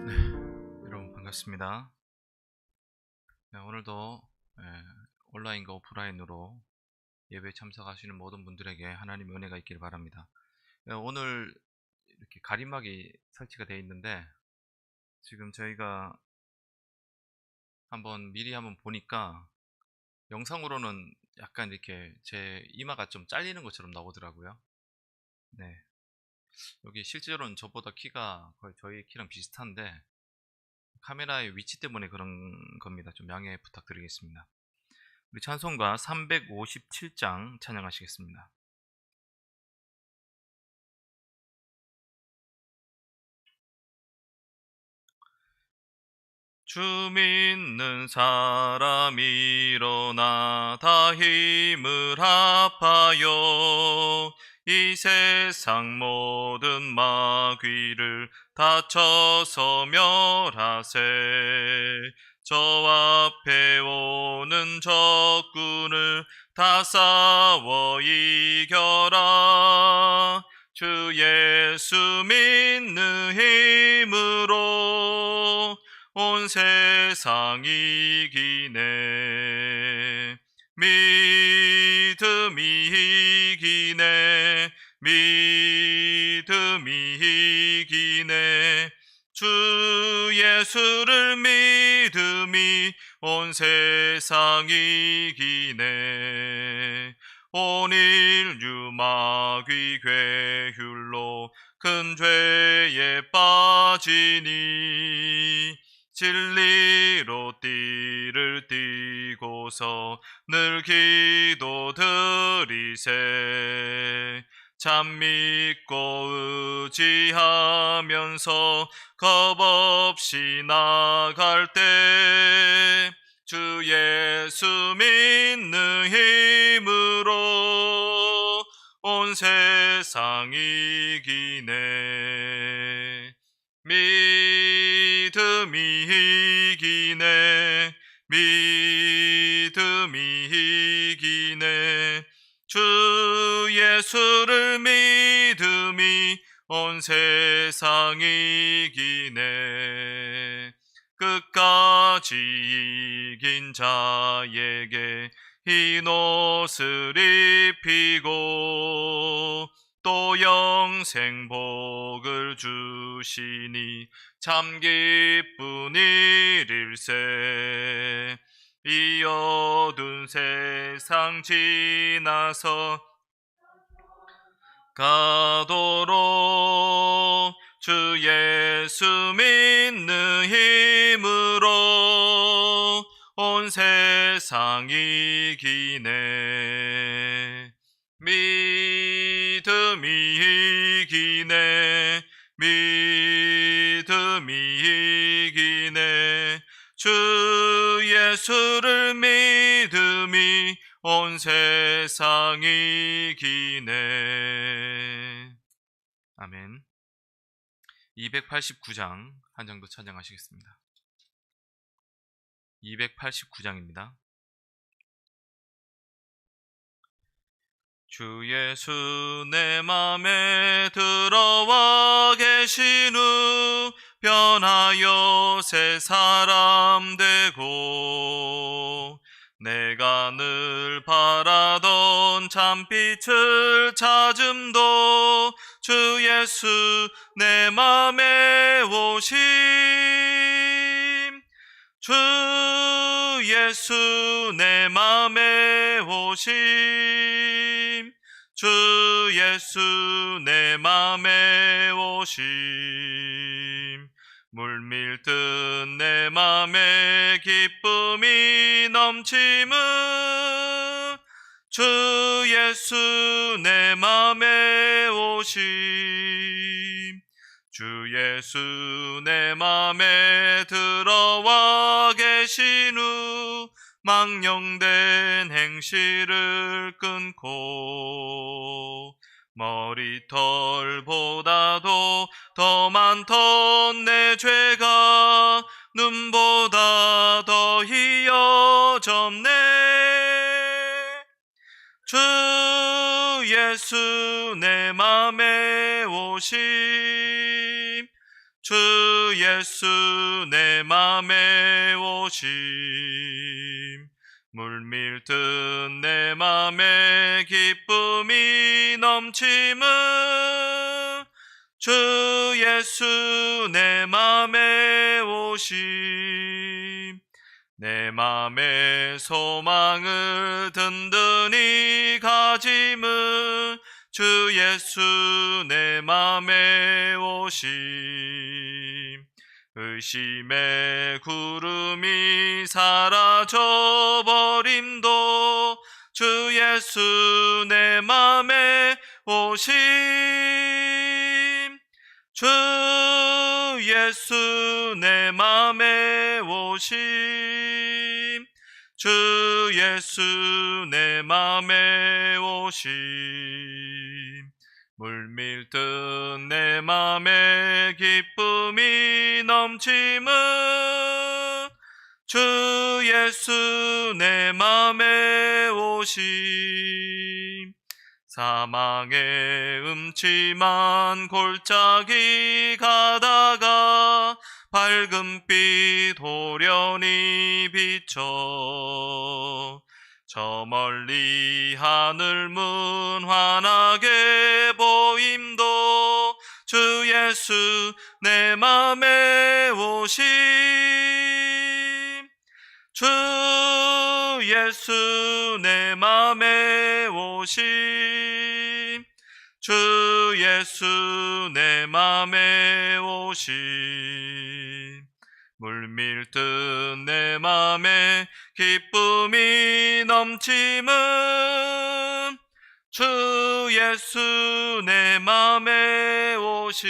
네, 여러분 반갑습니다. 네, 오늘도 온라인과 오프라인으로 예배에 참석하시는 모든 분들에게 하나님의 은혜가 있기를 바랍니다. 오늘 이렇게 가림막이 설치가 되어 있는데 지금 저희가 미리 한번 보니까 영상으로는 약간 이렇게 제 이마가 좀 잘리는 것처럼 나오더라고요. 네, 여기 실제로는 저보다 키가 거의 저희 키랑 비슷한데 카메라의 위치 때문에 그런 겁니다. 좀 양해 부탁드리겠습니다. 우리 찬송가 357장 찬양하시겠습니다. 주 믿는 사람 일어나 다 힘을 합하여 이 세상 모든 마귀를 다쳐서 멸하세. 저 앞에 오는 적군을 다 싸워 이겨라. 주 예수 믿는 힘으로 온 세상 이기네. 믿음이 이기네. 믿음이 이기네. 주 예수를 믿음이 온 세상 이기네. 온 인류 마귀 괴휼로 큰 죄에 빠지니 진리로 띠를 띠고서 늘 기도드리세. 참 믿고 의지하면서 겁없이 나갈 때 주 예수 믿는 힘으로 온 세상 이기네. 믿음이 이기네. 믿음이 이기네. 주 예수를 믿음이 온 세상 이기네. 끝까지 이긴 자에게 흰 옷을 입히고 또 영생 복을 주시니 참 기쁜 일일세. 이 어두운 세상 지나서 가도록 주 예수 믿는 힘으로 온 세상 이기네. 믿음이 이기네. 믿음이 이기네. 주 예수를 믿음이 온 세상 이기네. 아멘. 289장 한 장 더 찬양하시겠습니다. 289장입니다. 주 예수 내 맘에 들어와 계신 후 변하여 새 사람 되고 내가 늘 바라던 참빛을 찾음도 주 예수 내 맘에 오심. 주 예수 내 맘에 오심. 주 예수 내 맘에 오심. 물밀듯 내 맘에 기쁨이 넘침은 주 예수 내 맘에 오심. 주 예수 내 맘에 들어와 계신 후 망령된 행실을 끊고 머리털보다도 더 많던 내 죄가 눈보다 더 희어졌네. 주 예수 내 맘에 오심. 주 예수 내 맘에 오심. 물밀듯 내 맘에 기쁨이 넘침은 주 예수 내 맘에 오심. 내 맘의 소망을 든든히 가짐은 주 예수 내 맘에 오심. 의심의 구름이 사라져 버림도 주 예수 내 맘에 오심. 주 예수 내 맘에 오심. 주 예수 내 맘에 오심. 물밀듯 내 맘에 기쁨이 넘침은 주 예수 내 맘에 오심. 사망의 음침한 골짜기 가다가 밝은빛 호련히 비춰 저 멀리 하늘문 환하게 보임도 주 예수 내 맘에 오심. 주 예수 내 맘에 오심. 주 예수 내 맘에 오심. 물밀듯 내 맘에 기쁨이 넘침은 주 예수 내 맘에 오심.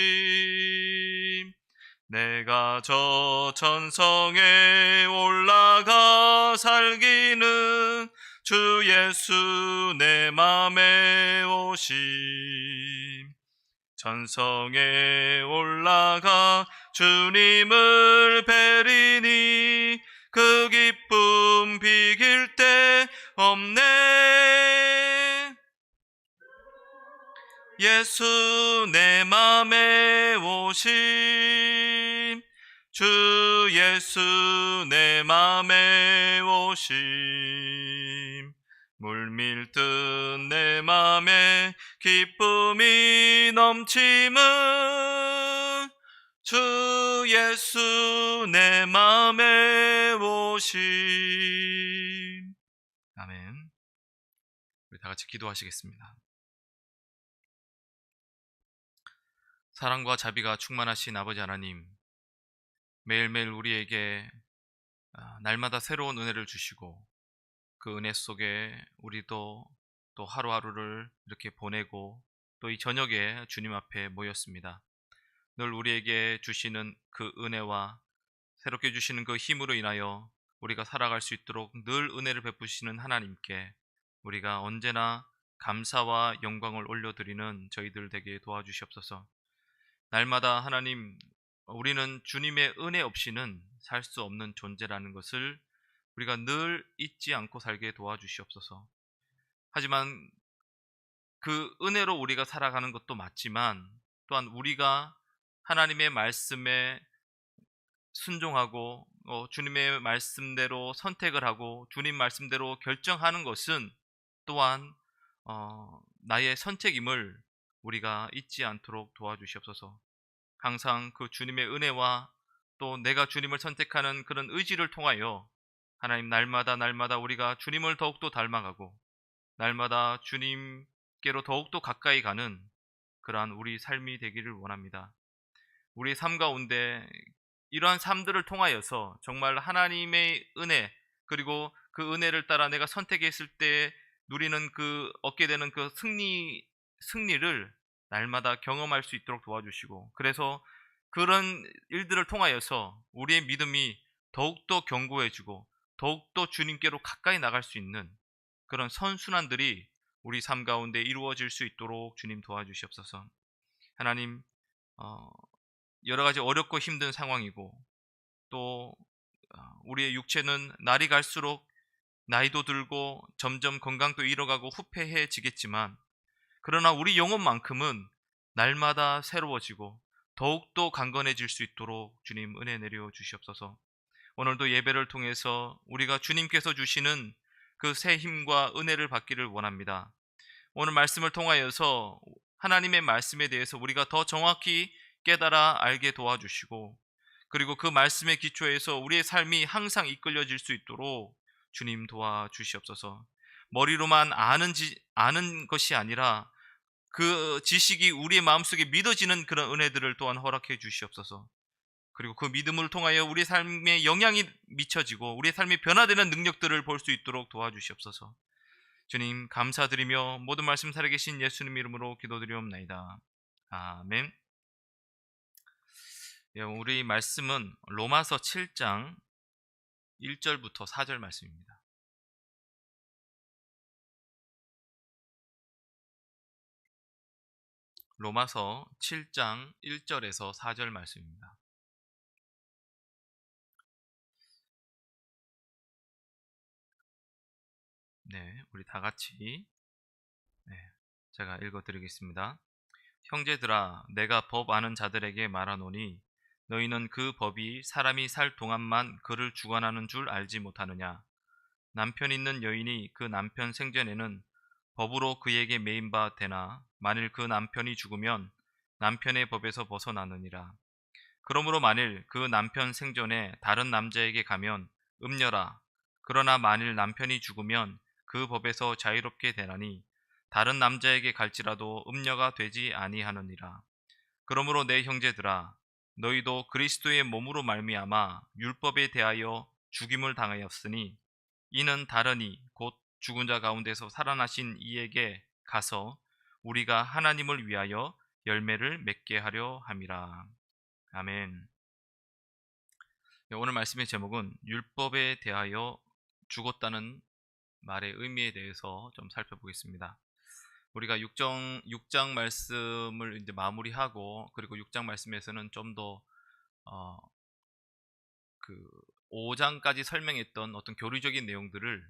내가 저 천성에 올라가 살기는 주 예수 내 맘에 오심. 천성에 올라가 주님을 뵈리니 그 기쁨 비길 데 없네. 예수 내 맘에 오심. 주 예수 내 맘에 오심. 물밀듯 내 맘에 기쁨이 넘침은 주 예수 내 맘에 오심. 아멘. 우리 다 같이 기도하시겠습니다. 사랑과 자비가 충만하신 아버지 하나님, 매일매일 우리에게 날마다 새로운 은혜를 주시고 그 은혜 속에 우리도 또 하루하루를 이렇게 보내고 또 이 저녁에 주님 앞에 모였습니다. 늘 우리에게 주시는 그 은혜와 새롭게 주시는 그 힘으로 인하여 우리가 살아갈 수 있도록 늘 은혜를 베푸시는 하나님께 우리가 언제나 감사와 영광을 올려드리는 저희들 되게 도와주시옵소서. 날마다 하나님, 우리는 주님의 은혜 없이는 살 수 없는 존재라는 것을 우리가 늘 잊지 않고 살게 도와주시옵소서. 하지만 그 은혜로 우리가 살아가는 것도 맞지만 또한 우리가 하나님의 말씀에 순종하고 주님의 말씀대로 선택을 하고 주님 말씀대로 결정하는 것은 또한 나의 선택임을 우리가 잊지 않도록 도와주시옵소서. 항상 그 주님의 은혜와 또 내가 주님을 선택하는 그런 의지를 통하여 하나님 날마다 우리가 주님을 더욱더 닮아가고 날마다 주님께로 더욱더 가까이 가는 그러한 우리 삶이 되기를 원합니다. 우리 삶 가운데 이러한 삶들을 통하여서 정말 하나님의 은혜, 그리고 그 은혜를 따라 내가 선택했을 때 누리는 그 얻게 되는 그 승리를 날마다 경험할 수 있도록 도와주시고, 그래서 그런 일들을 통하여서 우리의 믿음이 더욱더 견고해지고 더욱더 주님께로 가까이 나갈 수 있는 그런 선순환들이 우리 삶 가운데 이루어질 수 있도록 주님 도와주시옵소서. 하나님, 여러 가지 어렵고 힘든 상황이고 또 우리의 육체는 날이 갈수록 나이도 들고 점점 건강도 잃어가고 후패해지겠지만, 그러나 우리 영혼만큼은 날마다 새로워지고 더욱더 강건해질 수 있도록 주님 은혜 내려 주시옵소서. 오늘도 예배를 통해서 우리가 주님께서 주시는 그 새 힘과 은혜를 받기를 원합니다. 오늘 말씀을 통하여서 하나님의 말씀에 대해서 우리가 더 정확히 깨달아 알게 도와주시고, 그리고 그 말씀의 기초에서 우리의 삶이 항상 이끌려질 수 있도록 주님 도와주시옵소서. 머리로만 아는 것이 아니라 그 지식이 우리의 마음속에 믿어지는 그런 은혜들을 또한 허락해 주시옵소서. 그리고 그 믿음을 통하여 우리 삶에 영향이 미쳐지고 우리의 삶이 변화되는 능력들을 볼 수 있도록 도와주시옵소서. 주님 감사드리며 모든 말씀 살아계신 예수님 이름으로 기도드리옵나이다. 아멘. 우리 말씀은 로마서 7장 1절부터 4절 말씀입니다. 로마서 7장 1절에서 4절 말씀입니다. 네, 우리 다 같이 제가 읽어드리겠습니다. 형제들아, 내가 법 아는 자들에게 말하노니 너희는 그 법이 사람이 살 동안만 그를 주관하는 줄 알지 못하느냐. 남편 있는 여인이 그 남편 생전에는 법으로 그에게 매인 바 되나 만일 그 남편이 죽으면 남편의 법에서 벗어나느니라. 그러므로 만일 그 남편 생전에 다른 남자에게 가면 음녀라. 그러나 만일 남편이 죽으면 그 법에서 자유롭게 되나니 다른 남자에게 갈지라도 음녀가 되지 아니하느니라. 그러므로 내 형제들아, 너희도 그리스도의 몸으로 말미암아 율법에 대하여 죽임을 당하였으니 이는 다르니 곧 죽은 자 가운데서 살아나신 이에게 가서 우리가 하나님을 위하여 열매를 맺게 하려 함이라. 아멘. 오늘 말씀의 제목은 율법에 대하여 죽었다는 말의 의미에 대해서 좀 살펴보겠습니다. 우리가 6장 말씀을 이제 마무리하고, 그리고 6장 말씀에서는 좀 더 그 5장까지 설명했던 어떤 교리적인 내용들을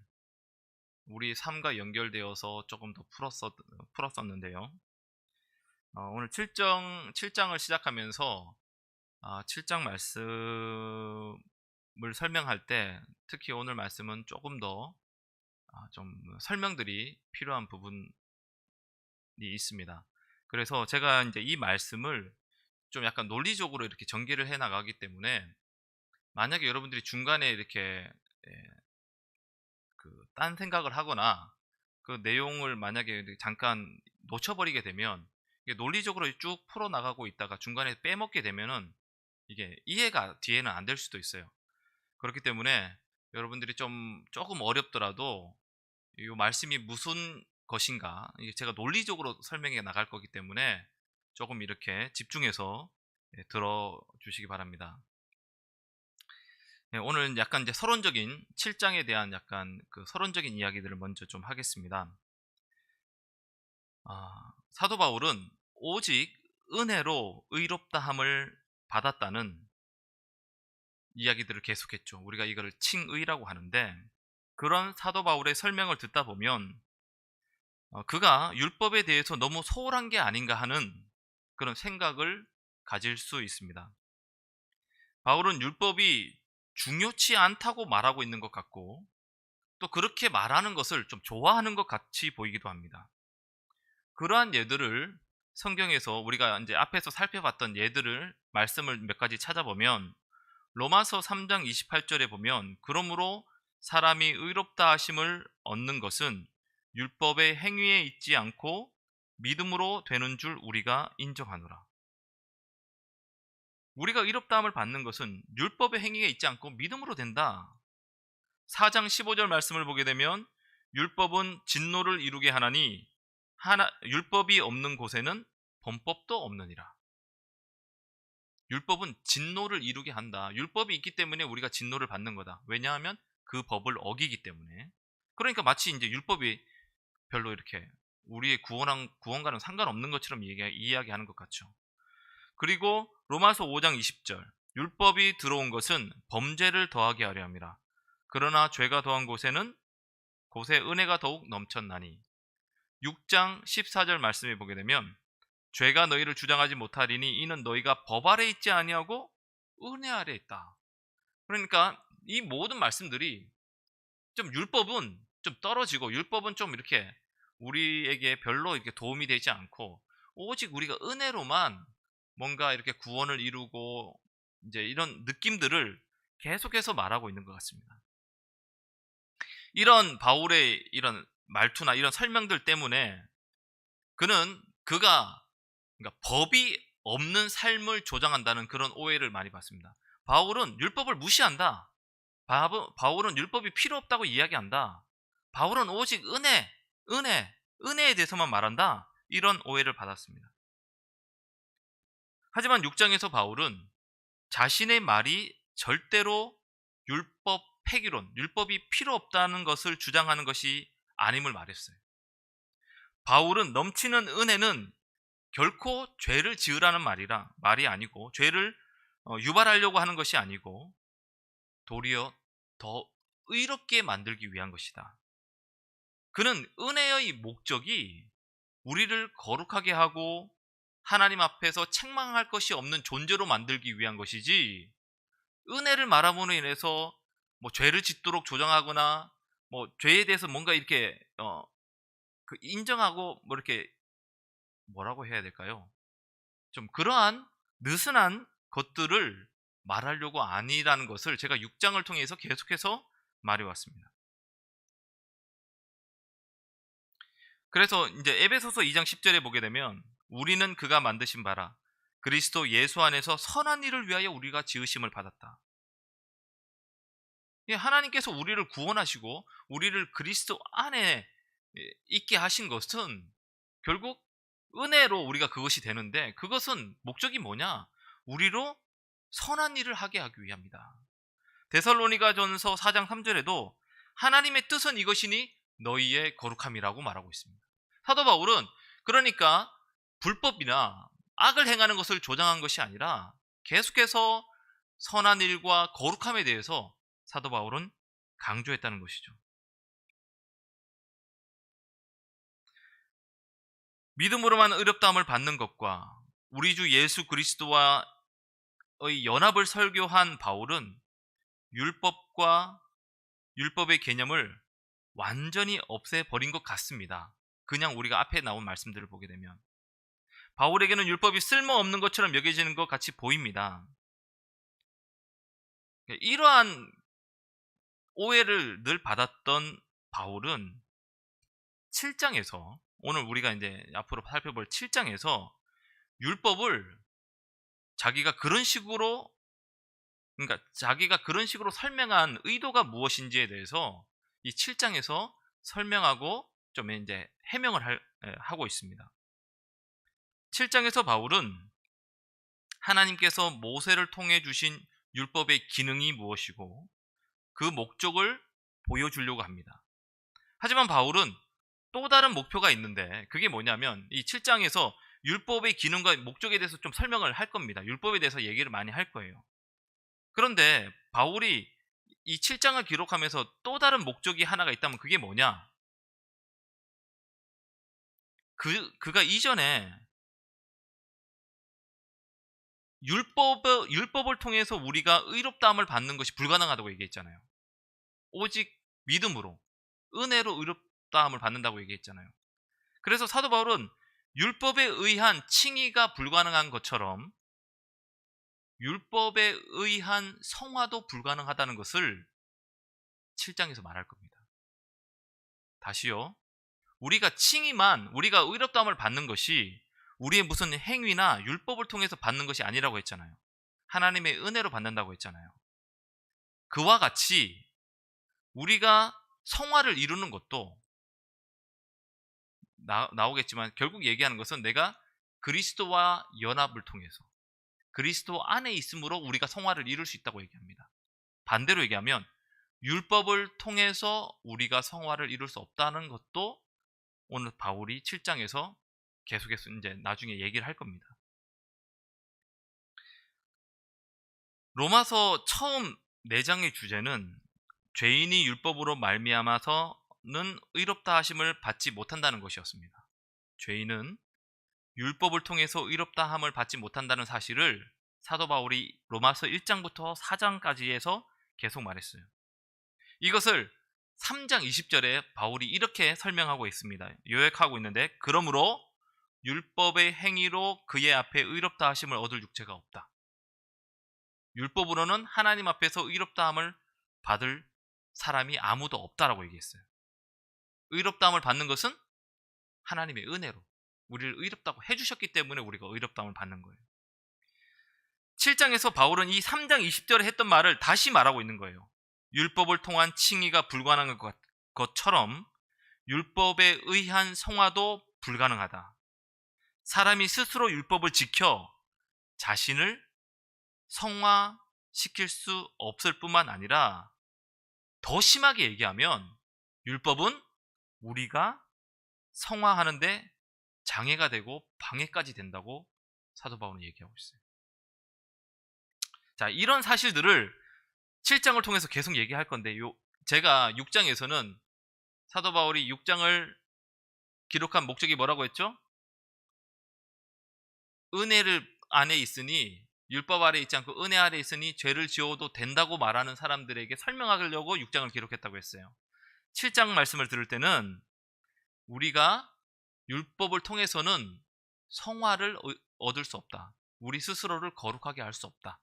우리 삶과 연결되어서 조금 더 풀었었는데요. 오늘 7장을 시작하면서 7장 말씀을 설명할 때 특히 오늘 말씀은 조금 더 좀 설명들이 필요한 부분이 있습니다. 그래서 제가 이제 이 말씀을 좀 약간 논리적으로 이렇게 전개를 해 나가기 때문에, 만약에 여러분들이 중간에 이렇게 딴 생각을 하거나 그 내용을 만약에 잠깐 놓쳐버리게 되면, 이게 논리적으로 쭉 풀어 나가고 있다가 중간에 빼먹게 되면은 이게 이해가 뒤에는 안 될 수도 있어요. 그렇기 때문에 여러분들이 조금 어렵더라도 이 말씀이 무슨 것인가, 이게 제가 논리적으로 설명해 나갈 거기 때문에 조금 이렇게 집중해서 들어주시기 바랍니다. 오늘 약간 이제 서론적인 7장에 대한 약간 그 서론적인 이야기들을 먼저 좀 하겠습니다. 사도 바울은 오직 은혜로 의롭다함을 받았다는 이야기들을 계속했죠. 우리가 이거를 칭의라고 하는데, 그런 사도 바울의 설명을 듣다 보면 그가 율법에 대해서 너무 소홀한 게 아닌가 하는 그런 생각을 가질 수 있습니다. 바울은 율법이 중요치 않다고 말하고 있는 것 같고, 또 그렇게 말하는 것을 좀 좋아하는 것 같이 보이기도 합니다. 그러한 예들을 성경에서 우리가 이제 앞에서 살펴봤던 예들을 말씀을 몇 가지 찾아보면, 로마서 3장 28절에 보면 그러므로 사람이 의롭다 하심을 얻는 것은 율법의 행위에 있지 않고 믿음으로 되는 줄 우리가 인정하노라. 우리가 의롭다함을 받는 것은 율법의 행위에 있지 않고 믿음으로 된다. 4장 15절 말씀을 보게 되면 율법은 진노를 이루게 하나니 율법이 없는 곳에는 범법도 없느니라. 율법은 진노를 이루게 한다. 율법이 있기 때문에 우리가 진노를 받는 거다. 왜냐하면 그 법을 어기기 때문에. 그러니까 마치 이제 율법이 별로 이렇게 우리의 구원과는 상관없는 것처럼 이야기하는 것 같죠. 그리고 로마서 5장 20절, 율법이 들어온 것은 범죄를 더하게 하려 함이라. 그러나 죄가 더한 곳에 은혜가 더욱 넘쳤나니. 6장 14절 말씀에 보게 되면 죄가 너희를 주장하지 못하리니 이는 너희가 법 아래 있지 아니하고 은혜 아래 있다. 그러니까 이 모든 말씀들이 좀 율법은 좀 떨어지고 율법은 좀 이렇게 우리에게 별로 이렇게 도움이 되지 않고 오직 우리가 은혜로만 뭔가 이렇게 구원을 이루고 이제 이런 느낌들을 계속해서 말하고 있는 것 같습니다. 이런 바울의 이런 말투나 이런 설명들 때문에 그가 그러니까 법이 없는 삶을 조장한다는 그런 오해를 많이 받습니다. 바울은 율법을 무시한다. 바울은 율법이 필요 없다고 이야기한다. 바울은 오직 은혜에 대해서만 말한다. 이런 오해를 받았습니다. 하지만 6장에서 바울은 자신의 말이 절대로 율법 폐기론, 율법이 필요 없다는 것을 주장하는 것이 아님을 말했어요. 바울은 넘치는 은혜는 결코 죄를 지으라는 말이 아니고 죄를 유발하려고 하는 것이 아니고 도리어 더 의롭게 만들기 위한 것이다. 그는 은혜의 목적이 우리를 거룩하게 하고 하나님 앞에서 책망할 것이 없는 존재로 만들기 위한 것이지, 은혜를 말함으로 인해서 뭐 죄를 짓도록 조장하거나 뭐 죄에 대해서 뭔가 이렇게 인정하고 뭐 이렇게 뭐라고 해야 될까요? 좀 그러한 느슨한 것들을 말하려고 아니라는 것을 제가 6장을 통해서 계속해서 말해왔습니다. 그래서 이제 에베소서 2장 10절에 보게 되면 우리는 그가 만드신 바라 그리스도 예수 안에서 선한 일을 위하여 우리가 지으심을 받았다. 하나님께서 우리를 구원하시고 우리를 그리스도 안에 있게 하신 것은 결국 은혜로 우리가 그것이 되는데, 그것은 목적이 뭐냐? 우리로 선한 일을 하게 하기 위함이다. 데살로니가전서 4장 3절에도 하나님의 뜻은 이것이니 너희의 거룩함이라고 말하고 있습니다. 사도 바울은 그러니까 불법이나 악을 행하는 것을 조장한 것이 아니라 계속해서 선한 일과 거룩함에 대해서 사도 바울은 강조했다는 것이죠. 믿음으로만 의롭다함을 받는 것과 우리 주 예수 그리스도와의 연합을 설교한 바울은 율법과 율법의 개념을 완전히 없애버린 것 같습니다. 그냥 우리가 앞에 나온 말씀들을 보게 되면 바울에게는 율법이 쓸모없는 것처럼 여겨지는 것 같이 보입니다. 이러한 오해를 늘 받았던 바울은 7장에서, 오늘 우리가 이제 앞으로 살펴볼 7장에서 율법을 자기가 그런 식으로 설명한 의도가 무엇인지에 대해서 이 7장에서 설명하고 좀 이제 해명을 하고 있습니다. 7장에서 바울은 하나님께서 모세를 통해 주신 율법의 기능이 무엇이고 그 목적을 보여주려고 합니다. 하지만 바울은 또 다른 목표가 있는데, 그게 뭐냐면 이 7장에서 율법의 기능과 목적에 대해서 좀 설명을 할 겁니다. 율법에 대해서 얘기를 많이 할 거예요. 그런데 바울이 이 7장을 기록하면서 또 다른 목적이 하나가 있다면 그게 뭐냐? 그가 이전에 율법을 통해서 우리가 의롭다함을 받는 것이 불가능하다고 얘기했잖아요. 오직 믿음으로, 은혜로 의롭다함을 받는다고 얘기했잖아요. 그래서 사도 바울은 율법에 의한 칭의가 불가능한 것처럼 율법에 의한 성화도 불가능하다는 것을 7장에서 말할 겁니다. 다시요. 우리가 의롭다함을 받는 것이 우리의 무슨 행위나 율법을 통해서 받는 것이 아니라고 했잖아요. 하나님의 은혜로 받는다고 했잖아요. 그와 같이 우리가 성화를 이루는 것도 나오겠지만 결국 얘기하는 것은 내가 그리스도와 연합을 통해서 그리스도 안에 있으므로 우리가 성화를 이룰 수 있다고 얘기합니다. 반대로 얘기하면 율법을 통해서 우리가 성화를 이룰 수 없다는 것도 오늘 바울이 7장에서 계속해서 이제 나중에 얘기를 할 겁니다. 로마서 처음 4장의 주제는 죄인이 율법으로 말미암아서는 의롭다 하심을 받지 못한다는 것이었습니다. 죄인은 율법을 통해서 의롭다함을 받지 못한다는 사실을 사도 바울이 로마서 1장부터 4장까지 해서 계속 말했어요. 이것을 3장 20절에 바울이 이렇게 설명하고 있습니다. 요약하고 있는데, 그러므로 율법의 행위로 그의 앞에 의롭다 하심을 얻을 육체가 없다. 율법으로는 하나님 앞에서 의롭다함을 받을 사람이 아무도 없다라고 얘기했어요. 의롭다함을 받는 것은 하나님의 은혜로 우리를 의롭다고 해주셨기 때문에 우리가 의롭다함을 받는 거예요. 7장에서 바울은 이 3장 20절에 했던 말을 다시 말하고 있는 거예요. 율법을 통한 칭의가 불가능한 것처럼 율법에 의한 성화도 불가능하다. 사람이 스스로 율법을 지켜 자신을 성화시킬 수 없을 뿐만 아니라, 더 심하게 얘기하면 율법은 우리가 성화하는데 장애가 되고 방해까지 된다고 사도 바울은 얘기하고 있어요. 자, 이런 사실들을 7장을 통해서 계속 얘기할 건데, 제가 6장에서는 사도 바울이 6장을 기록한 목적이 뭐라고 했죠? 은혜를 안에 있으니, 율법 아래 있지 않고 은혜 아래 있으니 죄를 지어도 된다고 말하는 사람들에게 설명하려고 6장을 기록했다고 했어요. 7장 말씀을 들을 때는 우리가 율법을 통해서는 성화를 얻을 수 없다. 우리 스스로를 거룩하게 할 수 없다.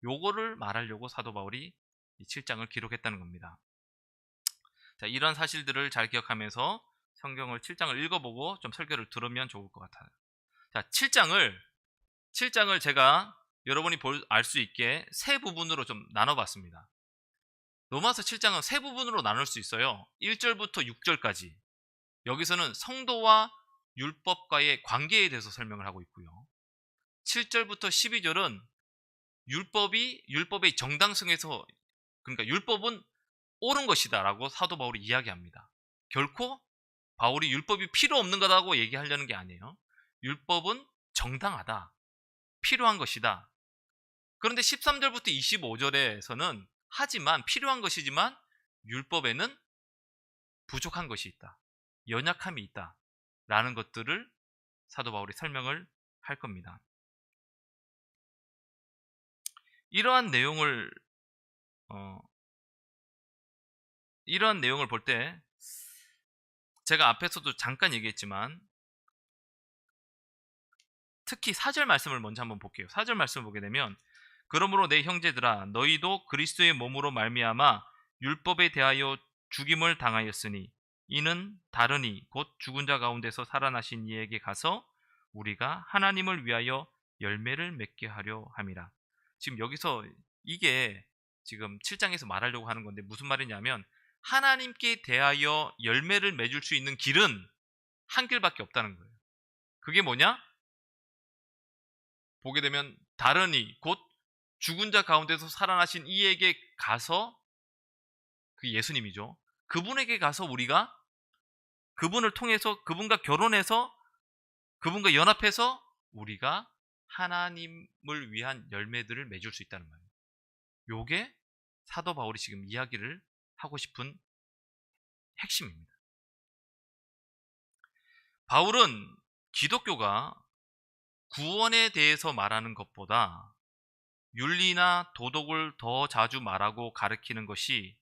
요거를 말하려고 사도 바울이 이 7장을 기록했다는 겁니다. 자, 이런 사실들을 잘 기억하면서 성경을 7장을 읽어보고 좀 설교를 들으면 좋을 것 같아요. 자, 7장을 제가 여러분이 알 수 있게 세 부분으로 좀 나눠봤습니다. 로마서 7장은 세 부분으로 나눌 수 있어요. 1절부터 6절까지. 여기서는 성도와 율법과의 관계에 대해서 설명을 하고 있고요. 7절부터 12절은 율법의 정당성에서, 그러니까 율법은 옳은 것이다 라고 사도 바울이 이야기합니다. 결코 바울이 율법이 필요 없는 거다고 얘기하려는 게 아니에요. 율법은 정당하다, 필요한 것이다. 그런데 13절부터 25절에서는 하지만 필요한 것이지만 율법에는 부족한 것이 있다, 연약함이 있다 라는 것들을 사도 바울이 설명을 할 겁니다. 이러한 내용을 볼 때 제가 앞에서도 잠깐 얘기했지만 특히 4절 말씀을 먼저 한번 볼게요. 4절 말씀을 보게 되면, 그러므로 내 형제들아 너희도 그리스도의 몸으로 말미암아 율법에 대하여 죽임을 당하였으니 이는 다르니 곧 죽은 자 가운데서 살아나신 이에게 가서 우리가 하나님을 위하여 열매를 맺게 하려 함이라. 지금 여기서 이게 지금 7장에서 말하려고 하는 건데 무슨 말이냐면, 하나님께 대하여 열매를 맺을 수 있는 길은 한 길밖에 없다는 거예요. 그게 뭐냐? 보게 되면 다르니 곧 죽은 자 가운데서 살아나신 이에게 가서, 그 예수님이죠. 그분에게 가서 우리가 그분을 통해서, 그분과 결혼해서, 그분과 연합해서 우리가 하나님을 위한 열매들을 맺을 수 있다는 말이에요. 요게 사도 바울이 지금 이야기를 하고 싶은 핵심입니다. 바울은 기독교가 구원에 대해서 말하는 것보다 윤리나 도덕을 더 자주 말하고 가르치는 것이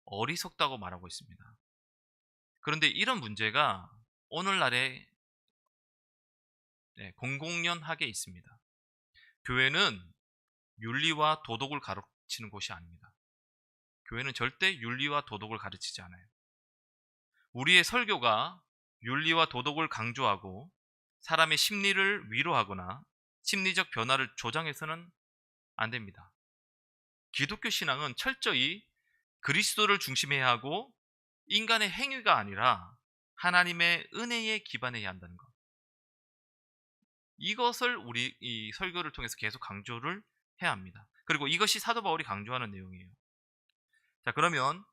어리석다고 말하고 있습니다. 그런데 이런 문제가 오늘날에 공공연하게 있습니다. 교회는 윤리와 도덕을 가르치는 곳이 아닙니다. 교회는 절대 윤리와 도덕을 가르치지 않아요. 우리의 설교가 윤리와 도덕을 강조하고 사람의 심리를 위로하거나 심리적 변화를 조장해서는 안 됩니다. 기독교 신앙은 철저히 그리스도를 중심해야 하고 인간의 행위가 아니라 하나님의 은혜에 기반해야 한다는 것. 이것을 우리 이 설교를 통해서 계속 강조를 해야 합니다. 그리고 이것이 사도 바울이 강조하는 내용이에요. 자, 그러면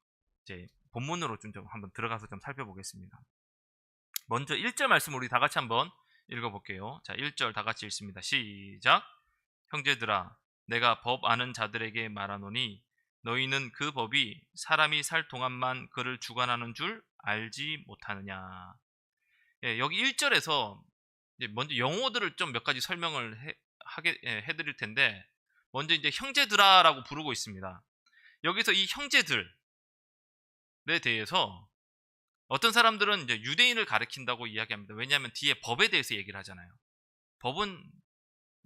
이제 본문으로 좀 한번 들어가서 좀 살펴보겠습니다. 먼저 1절 말씀 우리 다 같이 한번 읽어볼게요. 자, 1절 다 같이 읽습니다. 시작. 형제들아 내가 법 아는 자들에게 말하노니 너희는 그 법이 사람이 살 동안만 그를 주관하는 줄 알지 못하느냐. 여기 1절에서 이제 먼저 용어들을 좀 몇 가지 설명을 해드릴 텐데, 먼저 이제 형제들아라고 부르고 있습니다. 여기서 이 형제들에 대해서 어떤 사람들은 이제 유대인을 가리킨다고 이야기합니다. 왜냐하면 뒤에 법에 대해서 얘기를 하잖아요. 법은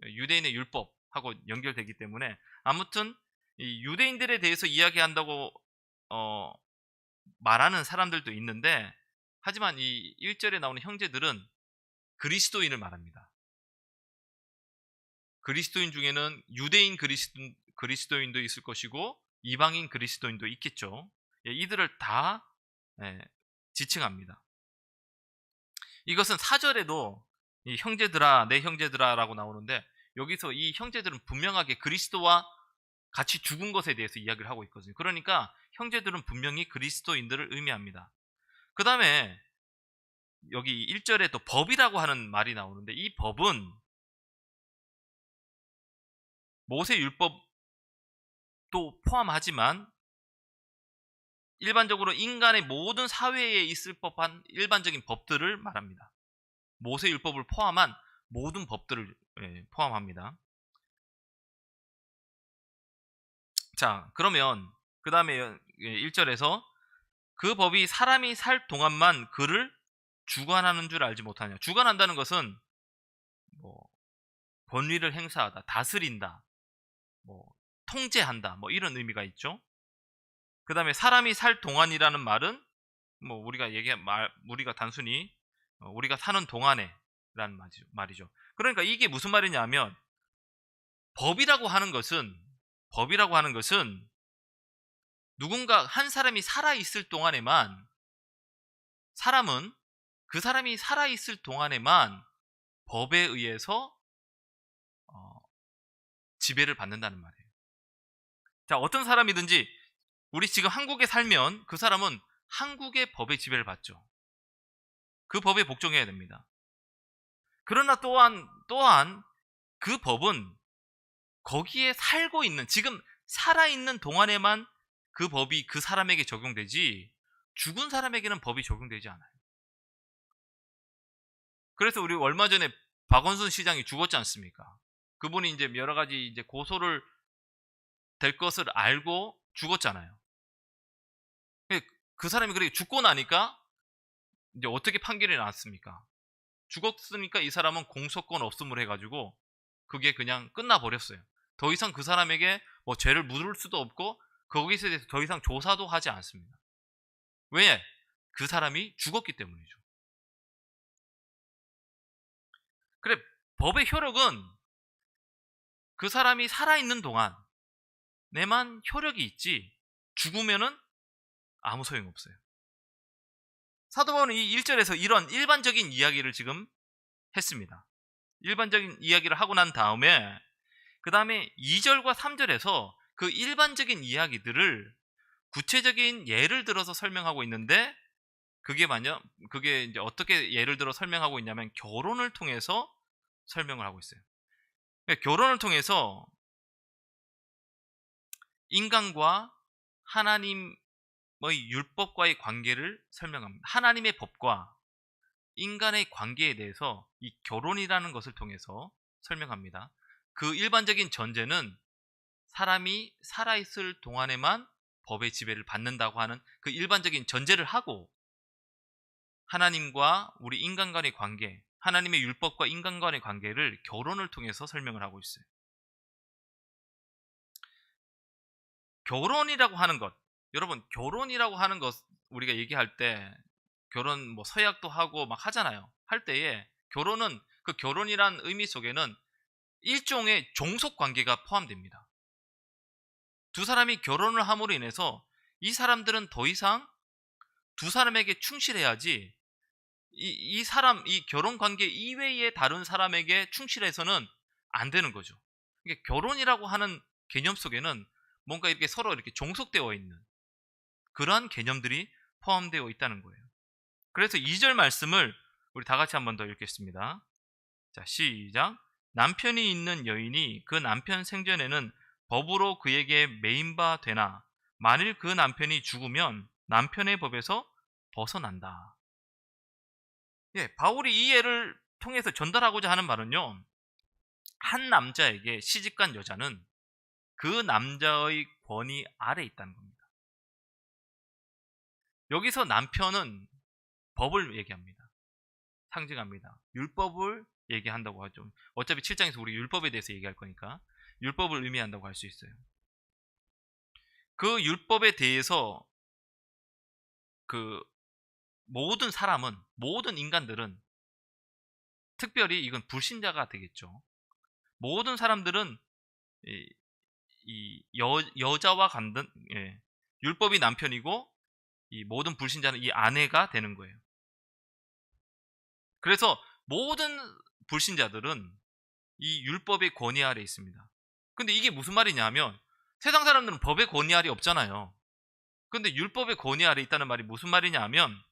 유대인의 율법하고 연결되기 때문에, 아무튼 이 유대인들에 대해서 이야기한다고 말하는 사람들도 있는데, 하지만 이 1절에 나오는 형제들은 그리스도인을 말합니다. 그리스도인 중에는 유대인 그리스도인도 있을 것이고 이방인 그리스도인도 있겠죠. 예, 이들을 다 지칭합니다. 이것은 4절에도 이 형제들아, 내 형제들아라고 나오는데, 여기서 이 형제들은 분명하게 그리스도와 같이 죽은 것에 대해서 이야기를 하고 있거든요. 그러니까 형제들은 분명히 그리스도인들을 의미합니다. 그 다음에 여기 1절에 또 법이라고 하는 말이 나오는데, 이 법은 모세 율법도 포함하지만 일반적으로 인간의 모든 사회에 있을 법한 일반적인 법들을 말합니다. 모세 율법을 포함한 모든 법들을 포함합니다. 자, 그러면 그 다음에 1절에서 그 법이 사람이 살 동안만 그를 주관하는 줄 알지 못하냐. 주관한다는 것은 뭐 권위를 행사하다, 다스린다, 뭐 통제한다, 뭐 이런 의미가 있죠. 그 다음에 사람이 살 동안이라는 말은 뭐 우리가 단순히 우리가 사는 동안에 라는 말이죠. 그러니까 이게 무슨 말이냐면, 법이라고 하는 것은 누군가 한 사람이 살아있을 동안에만, 그 사람이 살아있을 동안에만 법에 의해서 지배를 받는다는 말이에요. 자, 어떤 사람이든지 우리 지금 한국에 살면 그 사람은 한국의 법의 지배를 받죠. 그 법에 복종해야 됩니다. 그러나 또한 그 법은 거기에 살고 있는, 지금 살아있는 동안에만 그 법이 그 사람에게 적용되지, 죽은 사람에게는 법이 적용되지 않아요. 그래서 우리 얼마 전에 박원순 시장이 죽었지 않습니까? 그분이 이제 여러 가지 이제 고소를 될 것을 알고 죽었잖아요. 그 사람이 그렇게 죽고 나니까 이제 어떻게 판결이 나왔습니까? 죽었으니까 이 사람은 공소권 없음을 해가지고 그게 그냥 끝나버렸어요. 더 이상 그 사람에게 뭐 죄를 물을 수도 없고 거기서 대해서 더 이상 조사도 하지 않습니다. 왜? 그 사람이 죽었기 때문이죠. 그래, 법의 효력은 그 사람이 살아있는 동안 내만 효력이 있지, 죽으면은 아무 소용없어요. 사도 바울은 이 1절에서 이런 일반적인 이야기를 지금 했습니다. 일반적인 이야기를 하고 난 다음에 그 다음에 2절과 3절에서 그 일반적인 이야기들을 구체적인 예를 들어서 설명하고 있는데, 그게 이제 어떻게 예를 들어 설명하고 있냐면 결혼을 통해서 설명을 하고 있어요. 그러니까 결혼을 통해서 인간과 하나님의 율법과의 관계를 설명합니다. 하나님의 법과 인간의 관계에 대해서 이 결혼이라는 것을 통해서 설명합니다. 그 일반적인 전제는 사람이 살아있을 동안에만 법의 지배를 받는다고 하는 그 일반적인 전제를 하고, 하나님과 우리 인간 간의 관계, 하나님의 율법과 인간 간의 관계를 결혼을 통해서 설명을 하고 있어요. 결혼이라고 하는 것, 여러분, 결혼이라고 하는 것 우리가 얘기할 때 결혼 뭐 서약도 하고 막 하잖아요. 할 때에 결혼은, 그 결혼이란 의미 속에는 일종의 종속 관계가 포함됩니다. 두 사람이 결혼을 함으로 인해서 이 사람들은 더 이상 두 사람에게 충실해야지, 이 결혼 관계 이외의 다른 사람에게 충실해서는 안 되는 거죠. 그러니까 결혼이라고 하는 개념 속에는 뭔가 이렇게 서로 이렇게 종속되어 있는 그러한 개념들이 포함되어 있다는 거예요. 그래서 2절 말씀을 우리 다 같이 한 번 더 읽겠습니다. 자, 시작. 남편이 있는 여인이 그 남편 생전에는 법으로 그에게 매인바 되나 만일 그 남편이 죽으면 남편의 법에서 벗어난다. 예, 바울이 이 예를 통해서 전달하고자 하는 말은요, 한 남자에게 시집간 여자는 그 남자의 권위 아래 있다는 겁니다. 여기서 남편은 법을 얘기합니다. 상징합니다. 율법을 얘기한다고 하죠. 어차피 7장에서 우리 율법에 대해서 얘기할 거니까 율법을 의미한다고 할 수 있어요. 그 율법에 대해서 그 모든 사람은, 모든 인간들은, 특별히 이건 불신자가 되겠죠. 모든 사람들은 여자와 같은, 율법이 남편이고 이 모든 불신자는 이 아내가 되는 거예요. 그래서 모든 불신자들은 이 율법의 권위 아래 있습니다. 근데 이게 무슨 말이냐 하면, 세상 사람들은 법의 권위 아래 없잖아요. 근데 율법의 권위 아래 있다는 말이 무슨 말이냐 하면,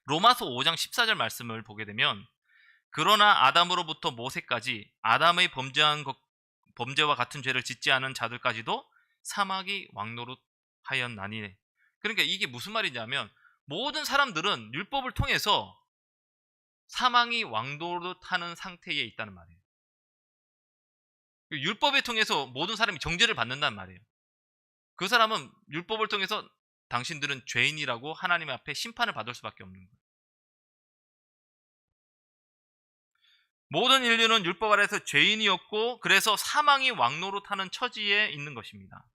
로마서 5장 14절 말씀을 보게 되면, 그러나 아담으로부터 모세까지 아담의 범죄와 같은 죄를 짓지 않은 자들까지도 사막이 왕노릇하였나니. 그러니까 이게 무슨 말이냐면, 모든 사람들은 율법을 통해서 사망이 왕노릇하는 상태에 있다는 말이에요. 율법을 통해서 모든 사람이 정죄를 받는단 말이에요. 그 사람은 율법을 통해서 당신들은 죄인이라고 하나님 앞에 심판을 받을 수밖에 없는 거예요. 모든 인류는 율법 아래서 죄인이었고, 그래서 사망이 왕노릇하는 처지에 있는 것입니다.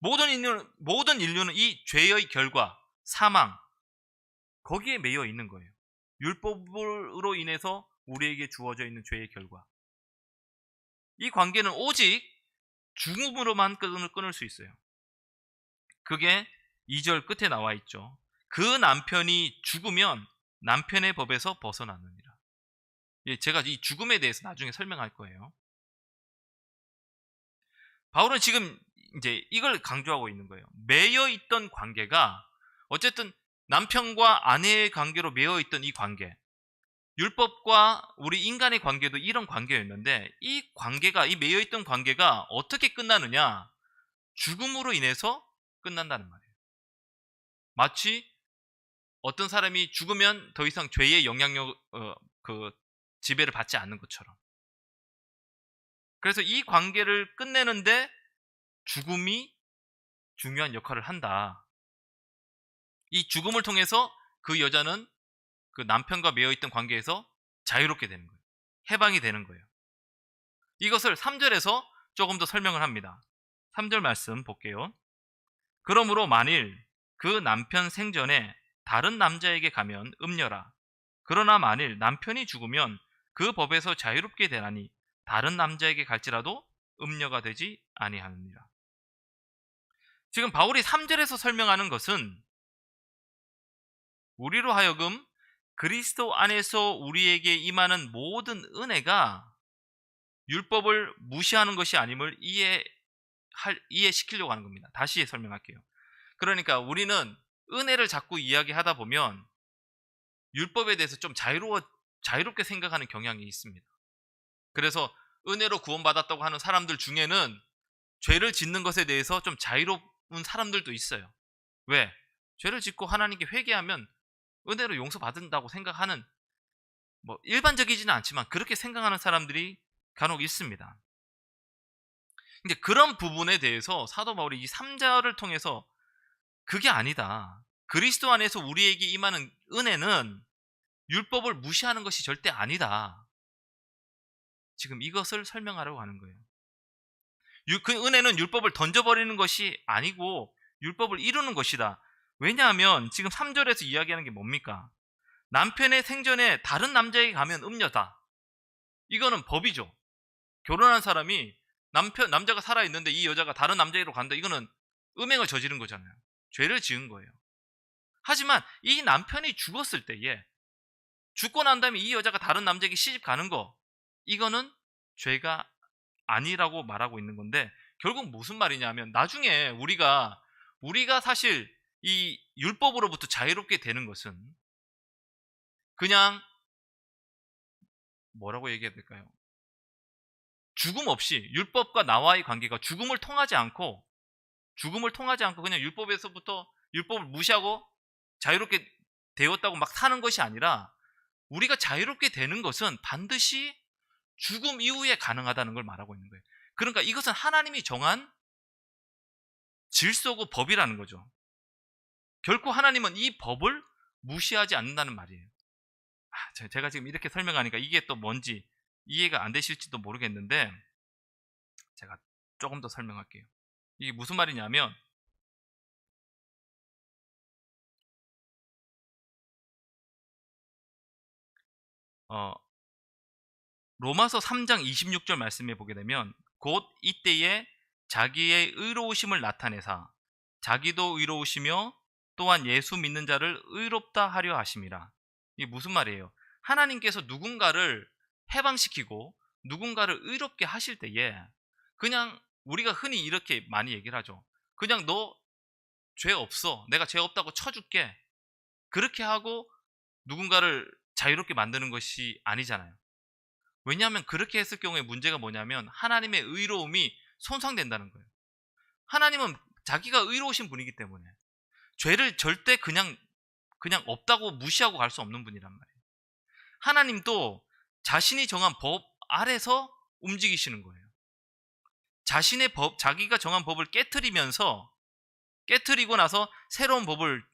모든 인류는 이 죄의 결과, 사망, 거기에 매여 있는 거예요. 율법으로 인해서 우리에게 주어져 있는 죄의 결과. 이 관계는 오직 죽음으로만 끊을 수 있어요. 그게 2절 끝에 나와 있죠. 그 남편이 죽으면 남편의 법에서 벗어나느니라. 제가 이 죽음에 대해서 나중에 설명할 거예요. 바울은 지금 이제 이걸 강조하고 있는 거예요. 매여 있던 관계가, 어쨌든 남편과 아내의 관계로 매여 있던 이 관계, 율법과 우리 인간의 관계도 이런 관계였는데, 이 관계가, 이 매여 있던 관계가 어떻게 끝나느냐? 죽음으로 인해서 끝난다는 말이에요. 마치 어떤 사람이 죽으면 더 이상 죄의 영향력, 지배를 받지 않는 것처럼. 그래서 이 관계를 끝내는데 죽음이 중요한 역할을 한다. 이 죽음을 통해서 그 여자는 그 남편과 매어있던 관계에서 자유롭게 되는 거예요. 해방이 되는 거예요. 이것을 3절에서 조금 더 설명을 합니다. 3절 말씀 볼게요. 그러므로 만일 그 남편 생전에 다른 남자에게 가면 음녀라. 그러나 만일 남편이 죽으면 그 법에서 자유롭게 되나니 다른 남자에게 갈지라도 음녀가 되지 아니하느니라. 지금 바울이 3절에서 설명하는 것은 우리로 하여금 그리스도 안에서 우리에게 임하는 모든 은혜가 율법을 무시하는 것이 아님을 이해시키려고 하는 겁니다. 다시 설명할게요. 그러니까 우리는 은혜를 자꾸 이야기하다 보면 율법에 대해서 좀 자유롭게 생각하는 경향이 있습니다. 그래서 은혜로 구원받았다고 하는 사람들 중에는 죄를 짓는 것에 대해서 좀 자유로운 사람들도 있어요. 왜? 죄를 짓고 하나님께 회개하면 은혜로 용서받는다고 생각하는, 일반적이지는 않지만 그렇게 생각하는 사람들이 간혹 있습니다. 근데 그런 부분에 대해서 사도 바울이 이 3절을 통해서 그게 아니다. 그리스도 안에서 우리에게 임하는 은혜는 율법을 무시하는 것이 절대 아니다. 지금 이것을 설명하려고 하는 거예요. 그 은혜는 율법을 던져버리는 것이 아니고 율법을 이루는 것이다. 왜냐하면 지금 3절에서 이야기하는 게 뭡니까? 남편의 생전에 다른 남자에게 가면 음녀다. 이거는 법이죠. 결혼한 사람이 남자가 살아있는데 이 여자가 다른 남자애로 간다. 이거는 음행을 저지른 거잖아요. 죄를 지은 거예요. 하지만 이 남편이 죽었을 때에, 죽고 난 다음에 이 여자가 다른 남자에게 시집 가는 거, 이거는 죄가 아니라고 말하고 있는 건데, 결국 무슨 말이냐면 나중에 우리가 사실 이 율법으로부터 자유롭게 되는 것은 그냥 뭐라고 얘기해야 될까요? 죽음 없이, 율법과 나와의 관계가 죽음을 통하지 않고 그냥 율법을 무시하고 자유롭게 되었다고 막 사는 것이 아니라, 우리가 자유롭게 되는 것은 반드시 죽음 이후에 가능하다는 걸 말하고 있는 거예요. 그러니까 이것은 하나님이 정한 질서고 법이라는 거죠. 결코 하나님은 이 법을 무시하지 않는다는 말이에요. 제가 지금 이렇게 설명하니까 이게 또 뭔지 이해가 안 되실지도 모르겠는데 제가 조금 더 설명할게요. 이게 무슨 말이냐면 로마서 3장 26절 말씀에 보게 되면 곧 이때에 자기의 의로우심을 나타내사 자기도 의로우시며 또한 예수 믿는 자를 의롭다 하려 하심이라. 이게 무슨 말이에요? 하나님께서 누군가를 해방시키고 누군가를 의롭게 하실 때에 그냥 우리가 흔히 이렇게 많이 얘기를 하죠. 그냥 너 죄 없어. 내가 죄 없다고 쳐줄게. 그렇게 하고 누군가를 자유롭게 만드는 것이 아니잖아요. 왜냐하면 그렇게 했을 경우에 문제가 뭐냐면 하나님의 의로움이 손상된다는 거예요. 하나님은 자기가 의로우신 분이기 때문에 죄를 절대 그냥 없다고 무시하고 갈 수 없는 분이란 말이에요. 하나님도 자신이 정한 법 아래서 움직이시는 거예요. 자신의 법, 자기가 정한 법을 깨트리고 나서 새로운 법을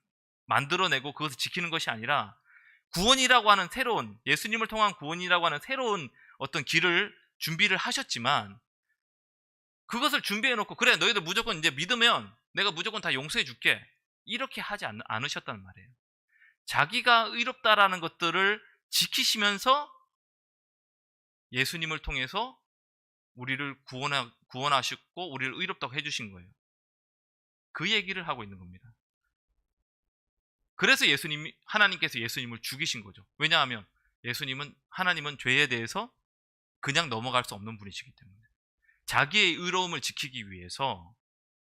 만들어내고 그것을 지키는 것이 아니라 구원이라고 하는 새로운, 예수님을 통한 구원이라고 하는 새로운 어떤 길을 준비를 하셨지만 그것을 준비해 놓고 그래 너희들 무조건 이제 믿으면 내가 무조건 다 용서해 줄게 이렇게 하지 않으셨단 말이에요. 자기가 의롭다라는 것들을 지키시면서 예수님을 통해서 우리를 구원하셨고 우리를 의롭다고 해주신 거예요. 그 얘기를 하고 있는 겁니다. 그래서 하나님께서 예수님을 죽이신 거죠. 왜냐하면 하나님은 죄에 대해서 그냥 넘어갈 수 없는 분이시기 때문에 자기의 의로움을 지키기 위해서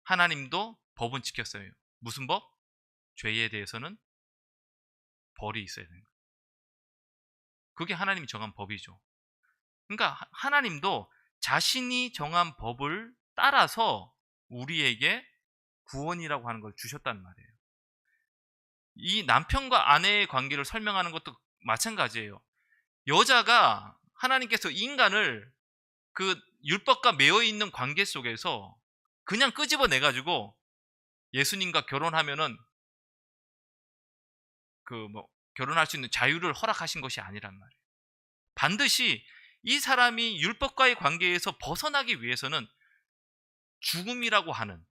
하나님도 법은 지켰어요. 무슨 법? 죄에 대해서는 벌이 있어야 되는 거예요. 그게 하나님이 정한 법이죠. 그러니까 하나님도 자신이 정한 법을 따라서 우리에게 구원이라고 하는 걸 주셨단 말이에요. 이 남편과 아내의 관계를 설명하는 것도 마찬가지예요. 여자가 하나님께서 인간을 그 율법과 매여 있는 관계 속에서 그냥 끄집어내 가지고 예수님과 결혼하면은 결혼할 수 있는 자유를 허락하신 것이 아니란 말이에요. 반드시 이 사람이 율법과의 관계에서 벗어나기 위해서는 죽음이라고 하는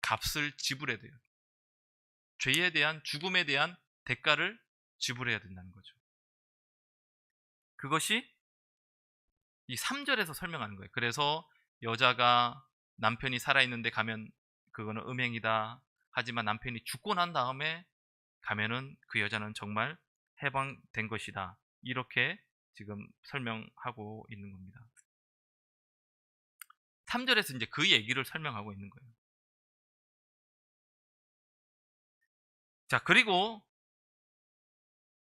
값을 지불해야 돼요. 죄에 대한 죽음에 대한 대가를 지불해야 된다는 거죠. 그것이 이 3절에서 설명하는 거예요. 그래서 여자가 남편이 살아있는데 가면 그거는 음행이다. 하지만 남편이 죽고 난 다음에 가면은 그 여자는 정말 해방된 것이다. 이렇게 지금 설명하고 있는 겁니다. 3절에서 이제 그 얘기를 설명하고 있는 거예요. 자, 그리고